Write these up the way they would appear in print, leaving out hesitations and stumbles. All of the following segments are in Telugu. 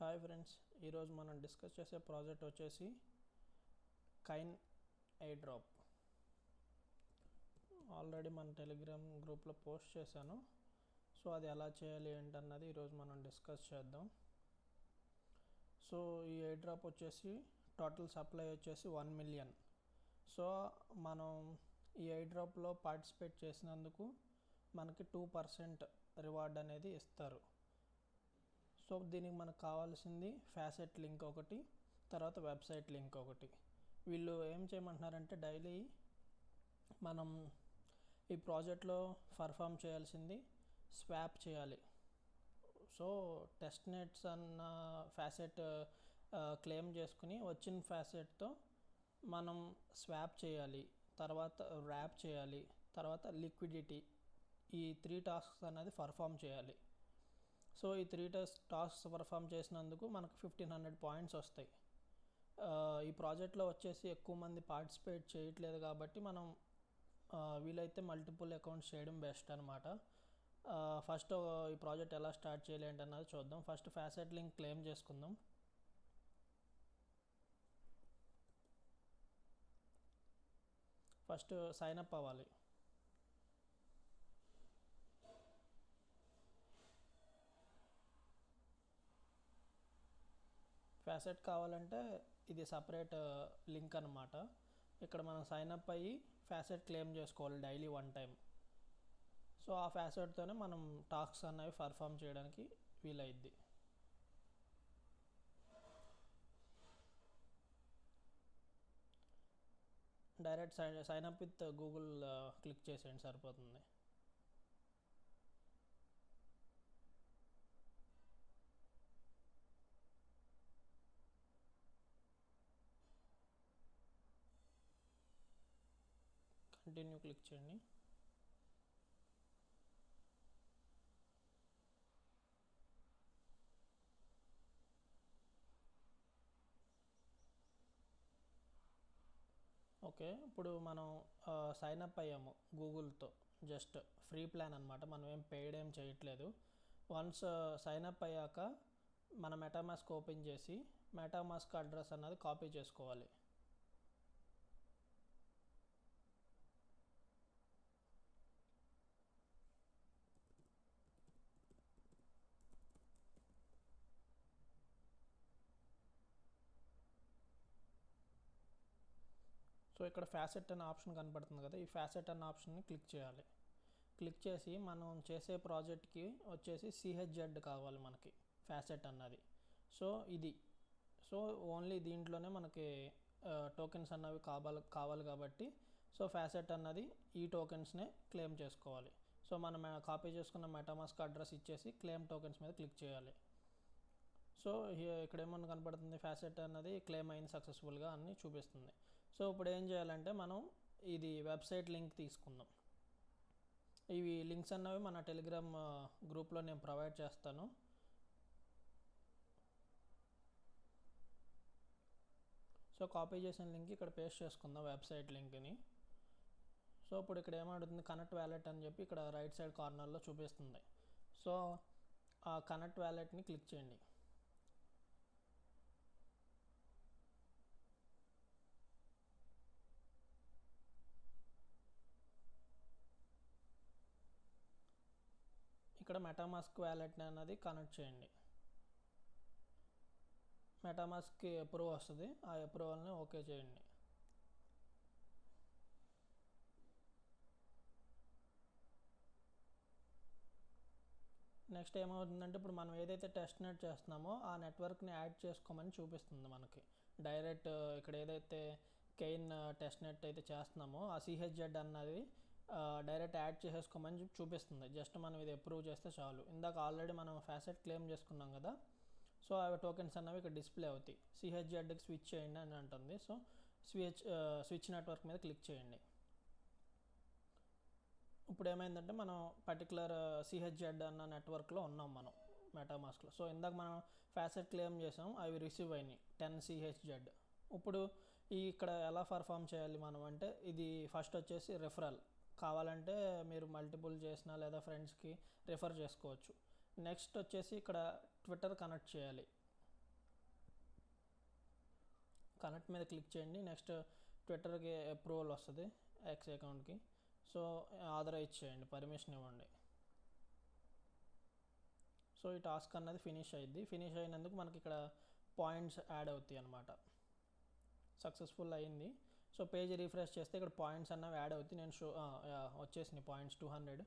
హాయ్ ఫ్రెండ్స్, ఈరోజు మనం డిస్కస్ చేసే ప్రాజెక్ట్ వచ్చేసి కైన్ ఎయిర్ డ్రాప్. ఆల్రెడీ మన టెలిగ్రామ్ గ్రూప్లో పోస్ట్ చేశాను. సో అది ఎలా చేయాలి ఏంటన్నది ఈరోజు మనం డిస్కస్ చేద్దాం. సో ఈ ఎయిర్ డ్రాప్ వచ్చేసి టోటల్ సప్లై వచ్చేసి 1 మిలియన్. సో మనం ఈ ఎయిర్ డ్రాప్లో పార్టిసిపేట్ చేసినందుకు మనకి 2% రివార్డ్ అనేది ఇస్తారు. సో దీనికి మనకు కావాల్సింది ఫ్యాసెట్ లింక్ ఒకటి, తర్వాత వెబ్సైట్ లింక్ ఒకటి. వీళ్ళు ఏం చేయమంటున్నారంటే డైలీ మనం ఈ ప్రాజెక్ట్లో పర్ఫామ్ చేయాల్సింది స్వాప్ చేయాలి. సో టెస్ట్ నెట్స్ అన్న ఫ్యాసెట్ క్లెయిమ్ చేసుకుని వచ్చిన ఫ్యాసెట్తో మనం స్వాప్ చేయాలి, తర్వాత ర్యాప్ చేయాలి, తర్వాత లిక్విడిటీ, ఈ 3 టాస్క్స్ అనేది పర్ఫామ్ చేయాలి. సో ఈ 3 టాస్క్స్ పర్ఫామ్ చేసినందుకు మనకు 1500 పాయింట్స్ వస్తాయి. ఈ ప్రాజెక్ట్లో వచ్చేసి ఎక్కువ మంది పార్టిసిపేట్ చేయట్లేదు కాబట్టి మనం వీలైతే మల్టిపుల్ అకౌంట్స్ చేయడం బెస్ట్ అనమాట. ఫస్ట్ ఈ ప్రాజెక్ట్ ఎలా స్టార్ట్ చేయాలి ఏంటన్నది చూద్దాం. ఫస్ట్ ఫ్యాసెట్ లింక్ క్లెయిమ్ చేసుకుందాం. ఫస్ట్ సైన్ అప్ అవ్వాలి. ఫ్యాసెట్ కావాలంటే ఇది సపరేట్ లింక్ అనమాట. ఇక్కడ మనం సైన్ అప్ అయ్యి ఫ్యాసెట్ క్లెయిమ్ చేసుకోవాలి డైలీ 1 టైం. సో ఆ ఫ్యాసెట్తోనే మనం టాస్క్స్ అనేవి పర్ఫామ్ చేయడానికి వీలైద్ది. Direct sign up with Google click చేసేయండి, సరిపోతుంది. కంటిన్యూ క్లిక్ చేయండి. ఓకే, ఇప్పుడు మనం సైన్ అప్ అయ్యాము గూగుల్తో. జస్ట్ ఫ్రీ ప్లాన్ అనమాట, మనం ఏం పెయిడ్ ఏం చేయట్లేదు. వన్స్ సైన్ అప్ అయ్యాక మన మెటామాస్క్ ఓపెన్ చేసి మెటామాస్క్ అడ్రస్ అన్నది కాపీ చేసుకోవాలి. సో ఇక్కడ ఫ్యాసెట్ అనే ఆప్షన్ కనపడుతుంది కదా, ఈ ఫ్యాసెట్ అనే ఆప్షన్ని క్లిక్ చేయాలి. క్లిక్ చేసి మనం చేసే ప్రాజెక్ట్కి వచ్చేసి CHZ కావాలి మనకి ఫ్యాసెట్ అన్నది. సో ఇది ఓన్లీ దీంట్లోనే మనకి టోకెన్స్ అన్నవి కావాలి కాబట్టి సో ఫ్యాసెట్ అన్నది ఈ టోకెన్స్నే క్లెయిమ్ చేసుకోవాలి. సో మనం కాపీ చేసుకున్న మెటామాస్క్ అడ్రస్ ఇచ్చేసి క్లెయిమ్ టోకెన్స్ మీద క్లిక్ చేయాలి. సో ఇక్కడ ఏమన్నా కనపడుతుంది, ఫ్యాసెట్ అన్నది క్లెయిమ్ అయింది సక్సెస్ఫుల్గా అని చూపిస్తుంది. సో ఇప్పుడు ఏం చేయాలంటే మనం ఇది వెబ్సైట్ లింక్ తీసుకుందాం. ఇవి లింక్స్ అన్నవి మన టెలిగ్రామ్ గ్రూప్లో నేను ప్రొవైడ్ చేస్తాను. సో కాపీ చేసిన లింక్ ఇక్కడ పేస్ట్ చేసుకుందాం, వెబ్సైట్ లింక్ని. సో ఇప్పుడు ఇక్కడ ఏమడుతుంది, కనెక్ట్ వ్యాలెట్ అని చెప్పి ఇక్కడ రైట్ సైడ్ కార్నర్లో చూపిస్తుంది. సో ఆ కనెక్ట్ వ్యాలెట్ని క్లిక్ చేయండి. ఇక్కడ మెటామాస్క్ వ్యాలెట్ అన్నది కనెక్ట్ చేయండి. మెటామాస్క్కి అప్రూవ్ వస్తుంది, ఆ అప్రూవల్ని ఓకే చేయండి. నెక్స్ట్ ఏమవుతుందంటే ఇప్పుడు మనం ఏదైతే టెస్ట్ నెట్ చేస్తున్నామో ఆ నెట్వర్క్ని యాడ్ చేసుకోమని చూపిస్తుంది మనకి. డైరెక్ట్ ఇక్కడ ఏదైతే కెయిన్ టెస్ట్ నెట్ అయితే చేస్తున్నామో ఆ CHZ అన్నది డైరెక్ట్ యాడ్ చేసేసుకోమని చూపిస్తుంది. జస్ట్ మనం ఇది అప్రూవ్ చేస్తే చాలు. ఇందాక ఆల్రెడీ మనం ఫ్యాసెట్ క్లెయిమ్ చేసుకున్నాం కదా, సో అవి టోకెన్స్ అన్నవి ఇక్కడ డిస్ప్లే అవుతాయి. CHZకి స్విచ్ చేయండి అని అంటుంది. సో స్విచ్ నెట్వర్క్ మీద క్లిక్ చేయండి. ఇప్పుడు ఏమైందంటే మనం పర్టికులర్ CHZ అన్న నెట్వర్క్లో ఉన్నాం మనం మెటామాస్క్లో. సో ఇందాక మనం ఫ్యాసెట్ క్లెయిమ్ చేసాం, అవి రిసీవ్ అయినాయి 10 CHZ. ఇప్పుడు ఇక్కడ ఎలా పర్ఫామ్ చేయాలి మనం అంటే, ఇది ఫస్ట్ వచ్చేసి రెఫరల్ కావాలంటే మీరు మల్టిపుల్ చేసినా లేదా ఫ్రెండ్స్కి రిఫర్ చేసుకోవచ్చు. నెక్స్ట్ వచ్చేసి ఇక్కడ ట్విట్టర్ కనెక్ట్ చేయాలి. కనెక్ట్ మీద క్లిక్ చేయండి. నెక్స్ట్ ట్విట్టర్కి అప్రూవల్ వస్తుంది ఎక్స్ అకౌంట్కి. సో ఆథరైజ్ చేయండి, పర్మిషన్ ఇవ్వండి. సో ఈ టాస్క్ అన్నది ఫినిష్ అయ్యింది. ఫినిష్ అయినందుకు మనకి ఇక్కడ పాయింట్స్ యాడ్ అవుతాయి అన్నమాట. సక్సెస్ఫుల్ అయ్యింది. సో పేజ్ రీఫ్రెష్ చేస్తే ఇక్కడ పాయింట్స్ అన్నవి యాడ్ అవుతాయి. నేను వచ్చేసినాయి పాయింట్స్ 200.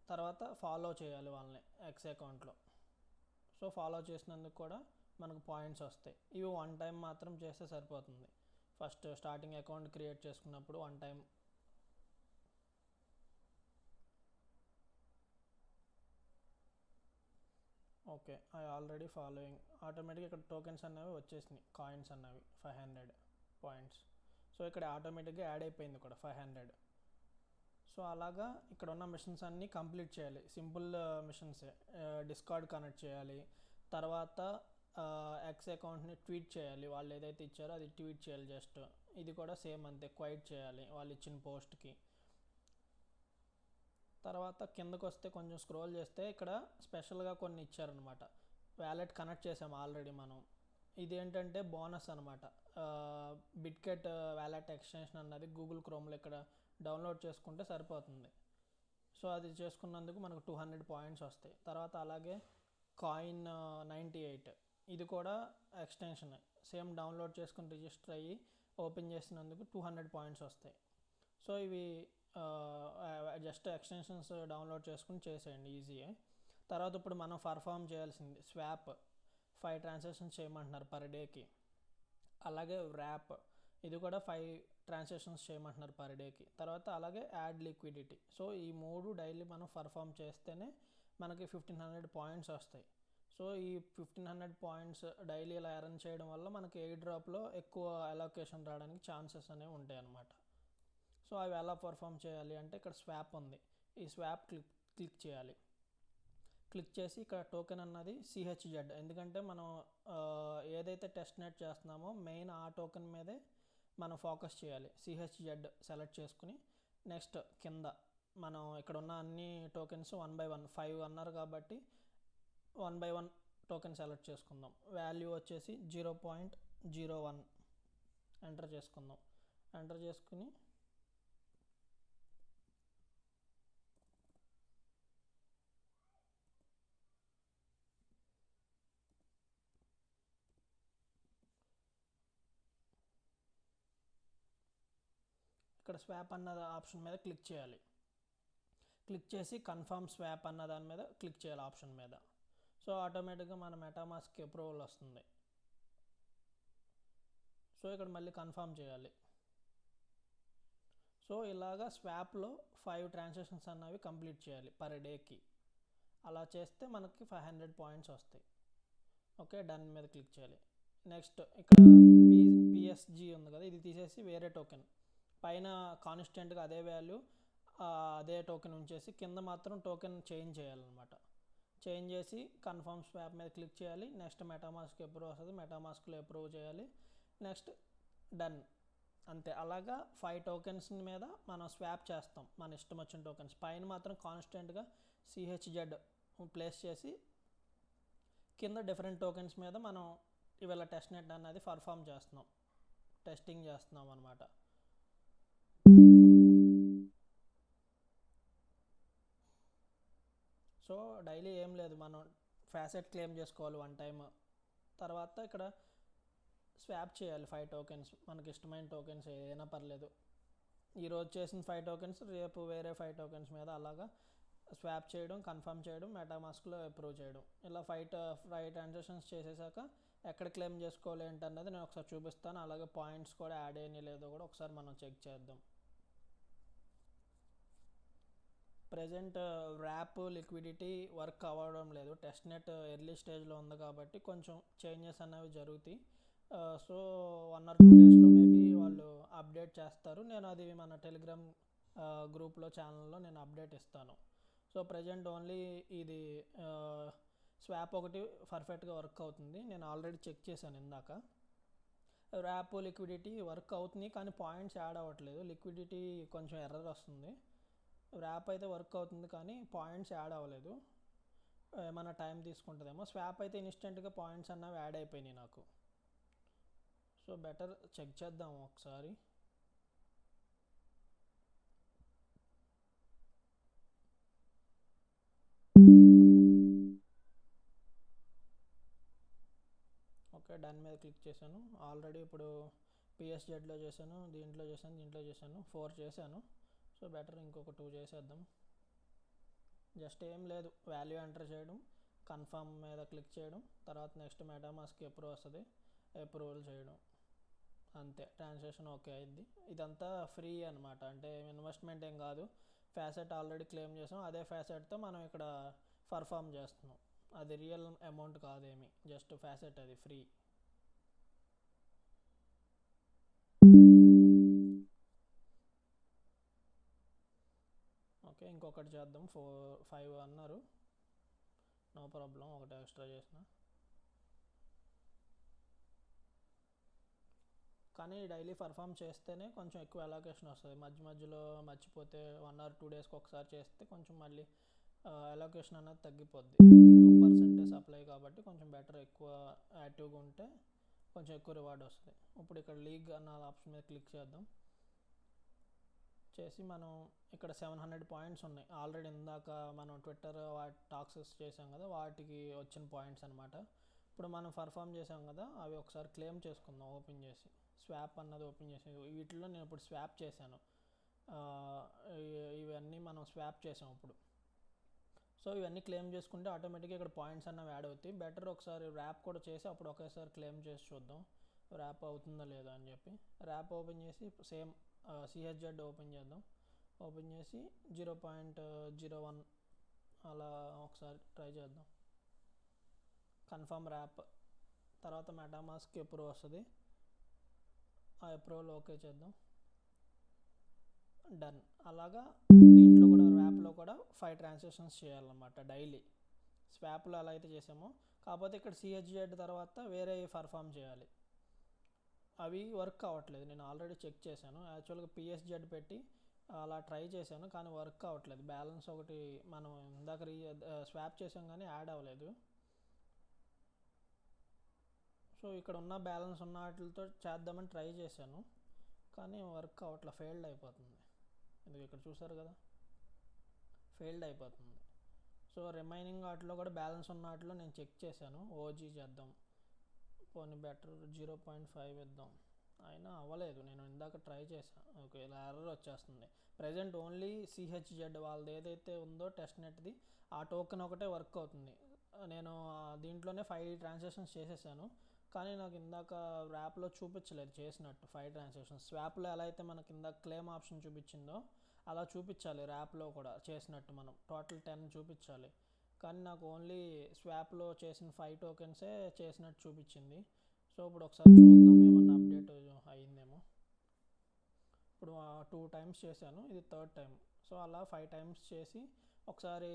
తర్వాత ఫాలో చేయాలి వాళ్ళని ఎక్స్ అకౌంట్లో. సో ఫాలో చేసినందుకు కూడా మనకు పాయింట్స్ వస్తాయి. ఇవి వన్ టైం మాత్రం చేస్తే సరిపోతుంది. ఫస్ట్ స్టార్టింగ్ అకౌంట్ క్రియేట్ చేసుకున్నప్పుడు one time. Okay, I already following. ఆటోమేటిక్గా ఇక్కడ టోకెన్స్ అనేవి వచ్చేసినాయి, కాయిన్స్ అన్నవి 500 పాయింట్స్. సో ఇక్కడ ఆటోమేటిక్గా యాడ్ అయిపోయింది కూడా 500. సో అలాగా ఇక్కడ ఉన్న మిషన్స్ అన్నీ కంప్లీట్ చేయాలి. సింపుల్ మిషన్సే. డిస్కార్డ్ కనెక్ట్ చేయాలి, తర్వాత ఎక్స్ అకౌంట్ని ట్వీట్ చేయాలి, వాళ్ళు ఏదైతే ఇచ్చారో అది ట్వీట్ చేయాలి. జస్ట్ ఇది కూడా సేమ్ అంతే, క్వైట్ చేయాలి వాళ్ళు ఇచ్చిన పోస్ట్కి. తర్వాత కిందకు వస్తే కొంచెం స్క్రోల్ చేస్తే ఇక్కడ స్పెషల్గా కొన్ని ఇచ్చారనమాట. వ్యాలెట్ కనెక్ట్ చేసాం ఆల్రెడీ మనం. ఇదేంటంటే బోనస్ అనమాట. బిట్కెట్ వ్యాలెట్ ఎక్స్టెన్షన్ అన్నది గూగుల్ క్రోమ్లో ఇక్కడ డౌన్లోడ్ చేసుకుంటే సరిపోతుంది. సో అది చేసుకున్నందుకు మనకు 200 పాయింట్స్ వస్తాయి. తర్వాత అలాగే కాయిన్ 98, ఇది కూడా ఎక్స్టెన్షన్ సేమ్. డౌన్లోడ్ చేసుకుని రిజిస్టర్ అయ్యి ఓపెన్ చేసినందుకు 200 పాయింట్స్ వస్తాయి. సో ఇవి జస్ట్ ఎక్స్టెన్షన్స్ డౌన్లోడ్ చేసుకుని చేసేయండి, ఈజీయే. తర్వాత ఇప్పుడు మనం పర్ఫామ్ చేయాల్సింది స్వాప్. 5 ట్రాన్సాక్షన్స్ చేయమంటున్నారు పర్ డేకి. అలాగే ర్యాప్, ఇది కూడా 5 ట్రాన్సాక్షన్స్ చేయమంటున్నారు పర్ డేకి. తర్వాత అలాగే యాడ్ లిక్విడిటీ. సో ఈ 3 డైలీ మనం పర్ఫామ్ చేస్తేనే మనకి 1500 పాయింట్స్ వస్తాయి. సో ఈ 1500 పాయింట్స్ డైలీ ఇలా ఎర్న్ చేయడం వల్ల మనకి ఎయిర్ డ్రాప్లో ఎక్కువ అలొకేషన్ రావడానికి ఛాన్సెస్ అనేవి ఉంటాయి అన్నమాట. సో అవి ఎలా పర్ఫామ్ చేయాలి అంటే ఇక్కడ స్వాప్ ఉంది. ఈ స్వాప్ క్లిక్ చేయాలి. క్లిక్ చేసి ఇక్కడ టోకెన్ అన్నది CHZ, ఎందుకంటే మనం ఏదైతే టెస్ట్ నెట్ చేస్తున్నామో మెయిన్ ఆ టోకెన్ మీదే మనం ఫోకస్ చేయాలి. CHZ సెలెక్ట్ చేసుకుని నెక్స్ట్ కింద మనం ఇక్కడ ఉన్న అన్ని టోకెన్స్ 1 by 1, 5 అన్నారు కాబట్టి 1 by 1 టోకెన్ సెలెక్ట్ చేసుకుందాం. వాల్యూ వచ్చేసి 0.01 ఎంటర్ చేసుకుందాం. ఎంటర్ చేసుకుని ఇక్కడ స్వాప్ అన్న ఆప్షన్ మీద క్లిక్ చేయాలి. క్లిక్ చేసి కన్ఫర్మ్ స్వాప్ అన్న దాని మీద క్లిక్ చేయాలి ఆప్షన్ మీద. సో ఆటోమేటిక్గా మన మెటామాస్క్ అప్రూవల్ వస్తుంది. సో ఇక్కడ మళ్ళీ కన్ఫర్మ్ చేయాలి. సో ఇలాగా స్వాప్లో 5 ట్రాన్సాక్షన్స్ అన్నవి కంప్లీట్ చేయాలి పర్ డేకి. అలా చేస్తే మనకి 500 పాయింట్స్ వస్తాయి. ఓకే, డన్ మీద క్లిక్ చేయాలి. నెక్స్ట్ ఇక్కడ PSG ఉంది కదా, ఇది తీసేసి వేరే టోకెన్, పైన కాన్స్టెంట్గా అదే వాల్యూ అదే టోకెన్ ఉంచేసి కింద మాత్రం టోకెన్ చేంజ్ చేయాలన్నమాట. చేంజ్ చేసి కన్ఫర్మ్ స్వాప్ మీద క్లిక్ చేయాలి. నెక్స్ట్ మెటామాస్క్ అప్రూవ్ వస్తుంది, మెటామాస్క్లో అప్రూవ్ చేయాలి. నెక్స్ట్ డన్, అంతే. అలాగా 5 టోకెన్స్ మీద మనం స్వాప్ చేస్తాం మన ఇష్టం వచ్చిన టోకెన్స్. పైన మాత్రం కాన్స్టెంట్గా CHZ ప్లేస్ చేసి కింద డిఫరెంట్ టోకెన్స్ మీద మనం ఇవాళ టెస్ట్ నెట్ అన్నది పర్ఫామ్ చేస్తున్నాం, టెస్టింగ్ చేస్తున్నాం అనమాట. సో డైలీ ఏం లేదు, మనం ఫ్యాసెట్ క్లెయిమ్ చేసుకోవాలి 1 టైం. తర్వాత ఇక్కడ స్వాప్ చేయాలి 5 టోకెన్స్, మనకి ఇష్టమైన టోకెన్స్ ఏదైనా పర్లేదు. ఈరోజు చేసిన 5 టోకెన్స్ రేపు వేరే 5 టోకెన్స్ మీద అలాగా స్వాప్ చేయడం, కన్ఫర్మ్ చేయడం, మెటామాస్క్లో అప్రూవ్ చేయడం. ఇలా 5 ట్రాన్సాక్షన్స్ చేసేసాక ఎక్కడ క్లెయిమ్ చేసుకోవాలి ఏంటన్నది నేను ఒకసారి చూపిస్తాను. అలాగే పాయింట్స్ కూడా యాడ్ అయినాయి లేదో కూడా ఒకసారి మనం చెక్ చేద్దాం. ప్రజెంట్ ర్యాప్ లిక్విడిటీ వర్క్ అవ్వడం లేదు, టెస్ట్ నెట్ ఎర్లీ స్టేజ్లో ఉంది కాబట్టి కొంచెం చేంజెస్ అనేవి జరుగుతాయి. సో 1 or 2 డేస్లో మేబీ వాళ్ళు అప్డేట్ చేస్తారు. నేను అది మన టెలిగ్రామ్ గ్రూప్లో ఛానల్లో నేను అప్డేట్ ఇస్తాను. సో ప్రజెంట్ ఓన్లీ ఇది స్వాప్ ఒకటి పర్ఫెక్ట్గా వర్క్ అవుతుంది. నేను ఆల్రెడీ చెక్ చేశాను ఇందాక. ర్యాప్ లిక్విడిటీ వర్క్ అవుతుంది కానీ పాయింట్స్ యాడ్ అవ్వట్లేదు, లిక్విడిటీ కొంచెం ఎర్రర్ వస్తుంది. ర్యాప్ అయితే వర్క్ అవుతుంది కానీ పాయింట్స్ యాడ్ అవ్వలేదు, ఏమైనా టైం తీసుకుంటుందేమో. స్వాప్ అయితే ఇన్స్టెంట్గా పాయింట్స్ అన్నవి యాడ్ అయిపోయినాయి నాకు. సో బెటర్ చెక్ చేద్దాం ఒకసారి. ఓకే, డన్ మీద క్లిక్ చేశాను. ఆల్రెడీ ఇప్పుడు పిఎస్జెడ్లో చేశాను, దీంట్లో చేశాను 4 చేశాను. సో బెటర్ ఇంకొక 2 చేసేద్దాం. జస్ట్ ఏం లేదు, వాల్యూ ఎంటర్ చేయడం, కన్ఫర్మ్ మీద క్లిక్ చేయడం, తర్వాత నెక్స్ట్ మెటామాస్క్ అప్రూవ్ వస్తుంది, అప్రూవల్ చేయడం, అంతే. ట్రాన్సాక్షన్ ఓకే అయింది. ఇదంతా ఫ్రీ అనమాట, అంటే ఇన్వెస్ట్మెంట్ ఏం కాదు. ఫ్యాసెట్ ఆల్రెడీ క్లెయిమ్ చేసాం, అదే ఫ్యాసెట్తో మనం ఇక్కడ పర్ఫామ్ చేస్తున్నాం. అది రియల్ అమౌంట్ కాదేమి, జస్ట్ ఫ్యాసెట్, అది ఫ్రీ. ఓకే, ఇంకొకటి చేద్దాం. 5 అన్నారు, నో ప్రాబ్లం, ఒకటి ఎక్స్ట్రా చేసిన. కానీ డైలీ పర్ఫామ్ చేస్తేనే కొంచెం ఎక్కువ అలొకేషన్ వస్తుంది. మధ్యలో మర్చిపోతే 1 or 2 డేస్కి ఒకసారి చేస్తే కొంచెం మళ్ళీ అలొకేషన్ అనేది తగ్గిపోద్ది. 2% సప్లై కాబట్టి కొంచెం బెటర్, ఎక్కువ యాక్టివ్గా ఉంటే కొంచెం ఎక్కువ రివార్డ్ వస్తుంది. ఇప్పుడు ఇక్కడ లీగ్ అన్న ఆప్షన్ మీద క్లిక్ చేద్దాం. చేసి మనం ఇక్కడ 700 పాయింట్స్ ఉన్నాయి. ఆల్రెడీ ఇందాక మనం ట్విట్టర్ టాక్సెస్ చేసాం కదా, వాటికి వచ్చిన పాయింట్స్ అనమాట. ఇప్పుడు మనం పర్ఫామ్ చేసాం కదా, అవి ఒకసారి క్లెయిమ్ చేసుకుందాం. ఓపెన్ చేసి స్వాప్ అన్నది ఓపెన్ చేసి, వీటిలో నేను ఇప్పుడు స్వాప్ చేశాను. ఇవన్నీ మనం స్వాప్ చేసాం ఇప్పుడు. సో ఇవన్నీ క్లెయిమ్ చేసుకుంటే ఆటోమేటిక్గా ఇక్కడ పాయింట్స్ అన్నవి యాడ్ అవుతాయి. బెటర్ ఒకసారి ర్యాప్ కూడా చేసి అప్పుడు ఒకేసారి క్లెయిమ్ చేసి చూద్దాం ర్యాప్ అవుతుందా లేదా అని చెప్పి. ర్యాప్ ఓపెన్ చేసి సేమ్ సిహెచ్జెడ్ ఓపెన్ చేద్దాం. ఓపెన్ చేసి 0.01 అలా ఒకసారి ట్రై చేద్దాం. కన్ఫర్మ్ ర్యాప్, తర్వాత మెటామాస్క్ అప్రూవ్ వస్తుంది, ఆ అప్రూవల్ ఓకే చేద్దాం. డన్. అలాగా దీంట్లో కూడా ర్యాప్లో కూడా 5 ట్రాన్సాక్షన్స్ చేయాలన్నమాట డైలీ. స్వాప్లో ఎలా అయితే చేసామో, కాకపోతే ఇక్కడ సిహెచ్జెడ్ తర్వాత వేరే పర్ఫామ్ చేయాలి. అవి వర్క్ అవ్వట్లేదు, నేను ఆల్రెడీ చెక్ చేశాను. యాక్చువల్గా పిఎస్జెడ్ పెట్టి అలా ట్రై చేశాను, కానీ వర్క్ అవ్వట్లేదు. బ్యాలెన్స్ ఒకటి మనం ఇందాక స్వాప్ చేసాం కానీ యాడ్ అవ్వలేదు. సో ఇక్కడ ఉన్న బ్యాలెన్స్ ఉన్న వాటితో చేద్దామని ట్రై చేశాను, కానీ వర్క్ అవ్వట్లే, ఫెయిల్డ్ అయిపోతుంది. ఇది ఇక్కడ చూసారు కదా, ఫెయిల్డ్ అయిపోతుంది. సో రిమైనింగ్ వాటిలో కూడా బ్యాలెన్స్ ఉన్న వాటిలో నేను చెక్ చేశాను. ఓజీ చేద్దాం, పోనీ బెటర్ 0.5 ఇద్దాం, అయినా అవ్వలేదు. నేను ఇందాక ట్రై చేశాను, ఓకే ఇలా ఎర్రర్ వచ్చేస్తుంది. ప్రజెంట్ ఓన్లీ సిహెచ్జెడ్ వాళ్ళది ఏదైతే ఉందో టెస్ట్ నెట్ది, ఆ టోకెన్ ఒకటే వర్క్ అవుతుంది. నేను దీంట్లోనే 5 ట్రాన్సాక్షన్స్ చేసేసాను, కానీ నాకు ఇందాక ర్యాప్లో చూపించలేదు చేసినట్టు 5 ట్రాన్సాక్షన్స్. స్వాప్లో ఎలా అయితే మనకి ఇందాక క్లెయిమ్ ఆప్షన్ చూపించిందో అలా చూపించాలి ర్యాప్లో కూడా చేసినట్టు, మనం టోటల్ 10 చూపించాలి. కానీ నాకు ఓన్లీ స్వాప్లో చేసిన 5 టోకెన్సే చేసినట్టు చూపించింది. సో ఇప్పుడు ఒకసారి చూద్దాం ఏమన్నా అప్డేట్ అయ్యిందేమో. ఇప్పుడు 2 టైమ్స్ చేశాను, ఇది 3rd టైం. సో అలా 5 టైమ్స్ చేసి ఒకసారి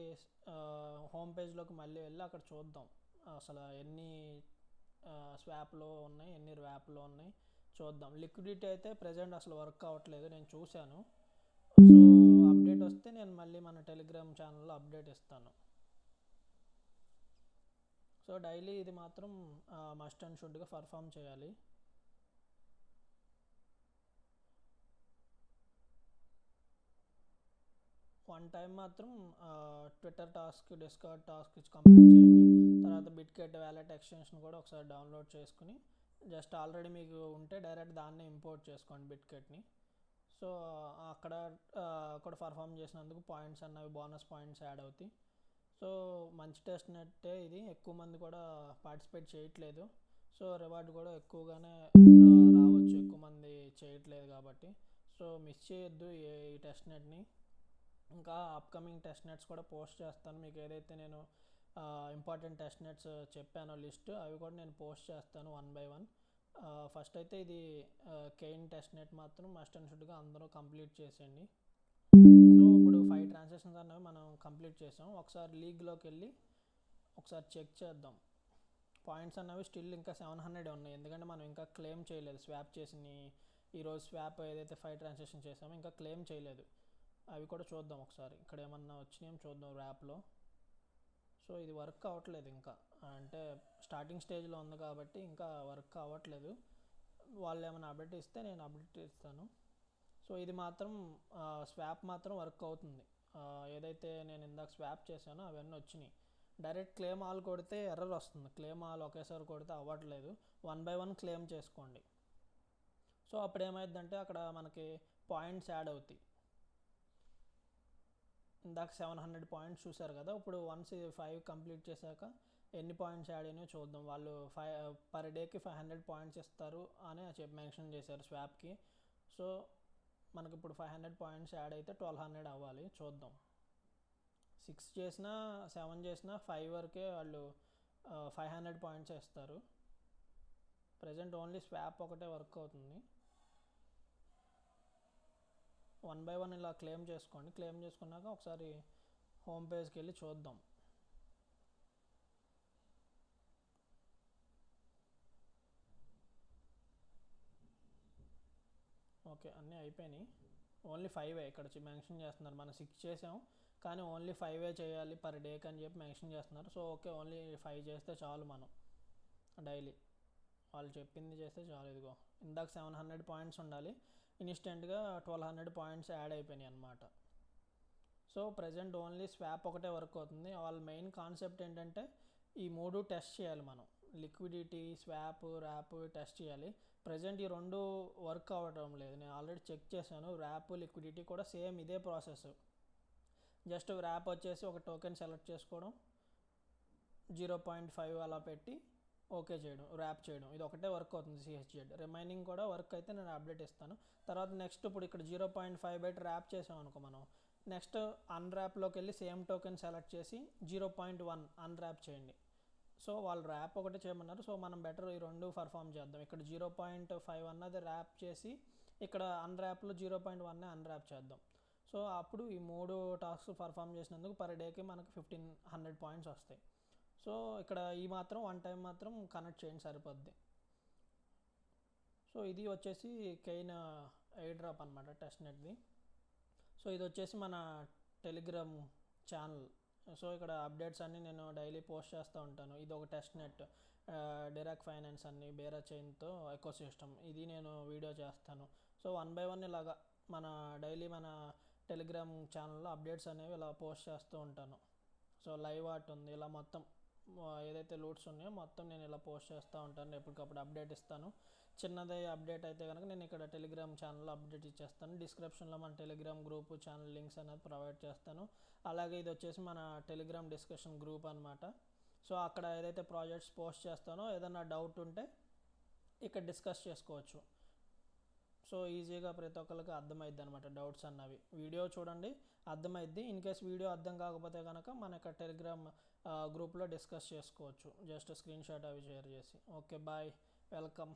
హోమ్ పేజ్లోకి మళ్ళీ వెళ్ళి అక్కడ చూద్దాం అసలు ఎన్ని స్వాప్లో ఉన్నాయి, ఎన్ని ర్యాప్లో ఉన్నాయి చూద్దాం. లిక్విడిటీ అయితే ప్రజెంట్ అసలు వర్క్ అవ్వట్లేదు, నేను చూశాను. సో అప్డేట్ వస్తే నేను మళ్ళీ మన టెలిగ్రామ్ ఛానల్లో అప్డేట్ ఇస్తాను. సో డైలీ ఇది మాత్రం మస్ట్ అండ్ షుడ్గా పర్ఫామ్ చేయాలి. వన్ టైం మాత్రం Twitter task, discard task complete చేయండి. తర్వాత బిట్కెట్ వ్యాలెట్ ఎక్స్టెన్షన్ కూడా ఒకసారి డౌన్లోడ్ చేసుకుని, జస్ట్ ఆల్రెడీ మీకు ఉంటే డైరెక్ట్ దాన్నే ఇంపోర్ట్ చేసుకోండి బిట్కెట్ని. సో అక్కడ కూడా పర్ఫామ్ చేసినందుకు పాయింట్స్ అన్నవి, బోనస్ పాయింట్స్ యాడ్ అవుతాయి. సో మంచి టెస్ట్ నెట్టే ఇది, ఎక్కువ మంది కూడా పార్టిసిపేట్ చేయట్లేదు. సో రివార్డ్ కూడా ఎక్కువగానే రావచ్చు, ఎక్కువ మంది చేయట్లేదు కాబట్టి. సో మిస్ చేయొద్దు ఈ టెస్ట్ నెట్ని. ఇంకా అప్కమింగ్ టెస్ట్ నెట్స్ కూడా పోస్ట్ చేస్తాను. మీకు ఏదైతే నేను ఇంపార్టెంట్ టెస్ట్ నెట్స్ చెప్పానో లిస్ట్, అవి కూడా నేను పోస్ట్ చేస్తాను 1 by 1. ఫస్ట్ అయితే ఇది కెయిన్ టెస్ట్ నెట్ మాత్రం మస్ట్ అండ్ షుడ్గా అందరూ కంప్లీట్ చేసేయండి. సో ఇప్పుడు 5 ట్రాన్సాక్షన్స్ అన్నవి మనం కంప్లీట్ చేసాం. ఒకసారి లీగ్లోకి వెళ్ళి ఒకసారి చెక్ చేద్దాం. పాయింట్స్ అన్నవి స్టిల్ ఇంకా 700 ఉన్నాయి, ఎందుకంటే మనం ఇంకా క్లెయిమ్ చేయలేదు. స్వాప్ చేసిన ఈరోజు స్వాప్ ఏదైతే 5 ట్రాన్సాక్షన్ చేసామో ఇంకా క్లెయిమ్ చేయలేదు. అవి కూడా చూద్దాం ఒకసారి, ఇక్కడ ఏమన్నా వచ్చినాయేమో చూద్దాం ర్యాప్లో. సో ఇది వర్క్ అవ్వట్లేదు ఇంకా, అంటే స్టార్టింగ్ స్టేజ్లో ఉంది కాబట్టి ఇంకా వర్క్ అవ్వట్లేదు. వాళ్ళు ఏమైనా అప్డేట్ ఇస్తే నేను అప్డేట్ ఇస్తాను. సో ఇది మాత్రం స్వాప్ మాత్రం వర్క్ అవుతుంది. ఏదైతే నేను ఇందాక స్వాప్ చేశానో అవన్నీ వచ్చినాయి. డైరెక్ట్ క్లెయిమ్ ఆల్ కొడితే ఎర్రర్ వస్తుంది. క్లెయిమ్ ఆల్ ఒకేసారి కొడితే అవ్వట్లేదు. 1 by 1 క్లెయిమ్ చేసుకోండి. సో అప్పుడు ఏమైందంటే అక్కడ మనకి పాయింట్స్ యాడ్ అవుతాయి. ఇందాక 700 పాయింట్స్ చూసారు కదా, ఇప్పుడు వన్స్ 5 కంప్లీట్ చేశాక ఎన్ని పాయింట్స్ యాడ్ అయినాయో చూద్దాం. వాళ్ళు పర్ డేకి 500 పాయింట్స్ ఇస్తారు అని మెన్షన్ చేశారు స్వాప్కి. సో మనకి ఇప్పుడు 500 పాయింట్స్ యాడ్ అయితే 1200 అవ్వాలి. చూద్దాం. 6 చేసినా 7 చేసినా 5 వరకే వాళ్ళు 500 పాయింట్స్ ఇస్తారు. ప్రజెంట్ ఓన్లీ స్వాప్ ఒకటే వర్క్ అవుతుంది. 1 by 1 ఇలా క్లెయిమ్ చేసుకోండి. క్లెయిమ్ చేసుకున్నాక ఒకసారి హోమ్ పేజ్కి వెళ్ళి చూద్దాం. ఓకే, అన్నీ అయిపోయినాయి. ఓన్లీ 5 ఇక్కడ మెన్షన్ చేస్తున్నారు. మనం 6 చేసాం కానీ ఓన్లీ 5 చేయాలి పర్ డేకి అని చెప్పి మెన్షన్ చేస్తున్నారు. సో ఓకే, ఓన్లీ 5 చేస్తే చాలు. మనం డైలీ వాళ్ళు చెప్పింది చేస్తే చాలు. ఇదిగో ఇందాక 700 పాయింట్స్ ఉండాలి, ఇన్స్టెంట్గా 1200 పాయింట్స్ యాడ్ అయిపోయినాయి అన్నమాట. సో ప్రజెంట్ ఓన్లీ స్వాప్ ఒకటే వర్క్ అవుతుంది. వాళ్ళ మెయిన్ కాన్సెప్ట్ ఏంటంటే ఈ 3 టెస్ట్ చేయాలి మనం. లిక్విడిటీ, స్వాప్, ర్యాప్ టెస్ట్ చేయాలి. ప్రజెంట్ ఈ 2 వర్క్ అవ్వడం లేదు. నేను ఆల్రెడీ చెక్ చేశాను. ర్యాప్, లిక్విడిటీ కూడా సేమ్ ఇదే ప్రాసెస్. జస్ట్ ర్యాప్ వచ్చేసి ఒక టోకెన్ సెలెక్ట్ చేసుకోవడం, 0.5 అలా పెట్టి ఓకే చేయడం, ర్యాప్ చేయడం, ఇది ఒకటే వర్క్ అవుతుంది CHZ. రిమైనింగ్ కూడా వర్క్ అయితే నేను అప్డేట్ ఇస్తాను. తర్వాత నెక్స్ట్ ఇప్పుడు ఇక్కడ 0.5 పెట్టి ర్యాప్ చేసాం అనుకో మనం, నెక్స్ట్ అన్ర్యాప్లోకి వెళ్ళి సేమ్ టోకెన్ సెలెక్ట్ చేసి 0.1 అన్ర్యాప్ చేయండి. సో వాళ్ళు ర్యాప్ ఒకటే చేయమన్నారు. సో మనం బెటర్ ఈ 2 పర్ఫామ్ చేద్దాం. ఇక్కడ 0.5 అన్నది ర్యాప్ చేసి ఇక్కడ అన్ర్యాప్లో 0.1 అన్ర్యాప్ చేద్దాం. సో అప్పుడు ఈ 3 టాస్క్ పర్ఫామ్ చేసినందుకు పర్ డేకి మనకు 1500 పాయింట్స్ వస్తాయి. సో ఇక్కడ ఈ మాత్రం 1 టైం మాత్రం కనెక్ట్ చేయండి సరిపోద్ది. సో ఇది వచ్చేసి కెయిన్ ఎయిర్ డ్రాప్ అనమాట, టెస్ట్ నెట్ది. సో ఇది వచ్చేసి మన టెలిగ్రామ్ ఛానల్. సో ఇక్కడ అప్డేట్స్ అన్నీ నేను డైలీ పోస్ట్ చేస్తూ ఉంటాను. ఇది ఒక టెస్ట్ నెట్, డిరాక్ ఫైనాన్స్ అన్ని, బేరా చైన్తో ఎకో సిస్టమ్, ఇది నేను వీడియో చేస్తాను. సో 1 by 1 ఇలాగా మన డైలీ మన టెలిగ్రామ్ ఛానల్లో అప్డేట్స్ అనేవి ఇలా పోస్ట్ చేస్తూ ఉంటాను. సో లైవ్ ఆర్ట్ ఉంది, ఇలా మొత్తం ఏదైతే లూట్స్ ఉన్నాయో మొత్తం నేను ఇలా పోస్ట్ చేస్తూ ఉంటాను. ఎప్పటికప్పుడు అప్డేట్ ఇస్తాను. చిన్నదే అప్డేట్ అయితే కనుక నేను ఇక్కడ టెలిగ్రామ్ ఛానల్లో అప్డేట్ ఇచ్చేస్తాను. డిస్క్రిప్షన్లో మన టెలిగ్రామ్ గ్రూప్ ఛానల్ లింక్స్ అనేది ప్రొవైడ్ చేస్తాను. అలాగే ఇది వచ్చేసి మన టెలిగ్రామ్ డిస్కషన్ గ్రూప్ అనమాట. సో అక్కడ ఏదైతే ప్రాజెక్ట్స్ పోస్ట్ చేస్తానో ఏదైనా డౌట్ ఉంటే ఇక్కడ డిస్కస్ చేసుకోవచ్చు. సో ఈజీగా ప్రతి ఒక్కరికి అర్థమైద్ది అనమాట డౌట్స్ అన్నవి. వీడియో చూడండి, అర్థమైద్ది. ఇన్ కేస్ వీడియో అర్థం కాకపోతే కనుక మన యొక్క టెలిగ్రామ్ గ్రూప్లో డిస్కస్ చేసుకోవచ్చు, జస్ట్ స్క్రీన్ షాట్ అవి షేర్ చేసి. Okay, bye, welcome.